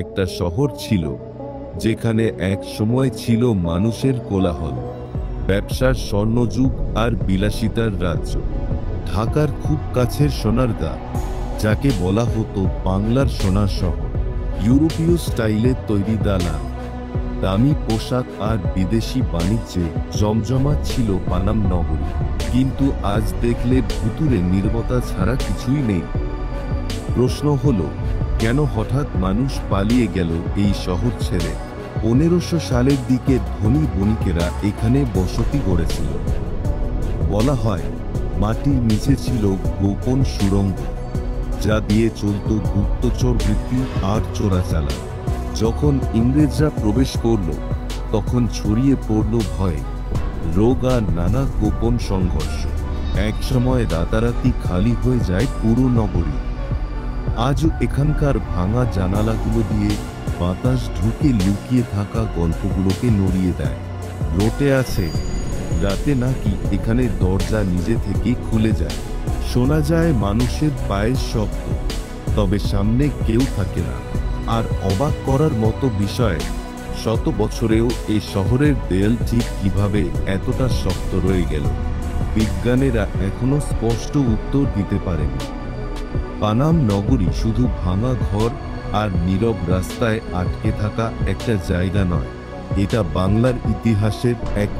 একটা শহর ছিল যেখানে এক সময় ছিল মানুষের কোলাহল, ব্যবসার স্বর্ণযুগ আর বিলাসিতার রাজ্য। ঢাকার খুব কাছের সোনারগাঁ, যাকে বলা হতো বাংলার সোনার শহর। ইউরোপীয় স্টাইলে তৈরি দালান, দামি পোশাক আর বিদেশি বাণিজ্যে জমজমাট ছিল পানাম নগরী। কিন্তু আজ দেখলে ভুতুড়ে নীরবতা ছাড়া কিছুই নেই। প্রশ্ন হলো, কেন হঠাৎ মানুষ পালিয়ে গেল এই শহর ছেড়ে? 1500 সালের দিকে ধনী বণিকেরা এখানে বসতি গড়েছিল। বলা হয় মাটির নিচে ছিল গোপন সুড়ঙ্গ, যা দিয়ে চলত গুপ্তচর বৃত্তি আর চোরাচালান। যখন ইংরেজরা প্রবেশ করল, তখন ছড়িয়ে পড়ল ভয়, রোগ আর নানা গোপন সংঘর্ষ। একসময় রাতারাতি খালি হয়ে যায় পুরো নগরী। আজও এখানকার ভাঙা জানালাগুলো দিয়ে বাতাস ঢুকে লুকিয়ে থাকা গল্পগুলোকে নড়িয়ে দেয়। রটে আছে রাতে নাকি এখানে দরজা নিজে থেকে খুলে যায়, শোনা যায় মানুষের পায়ের শব্দ, তবে সামনে কেউ থাকে না। আর অবাক করার মতো বিষয়, শত বছরেও এই শহরের দেয়াল ঠিক কিভাবে এতটা শক্ত রয়ে গেল, বিজ্ঞানীরা এখনো স্পষ্ট উত্তর দিতে পারেনি। পানাম নগরী শুধু ভাঙা ঘর আর নীরব রাস্তায় আটকে থাকা একটা জায়গা নয়, এটা বাংলার ইতিহাসের এক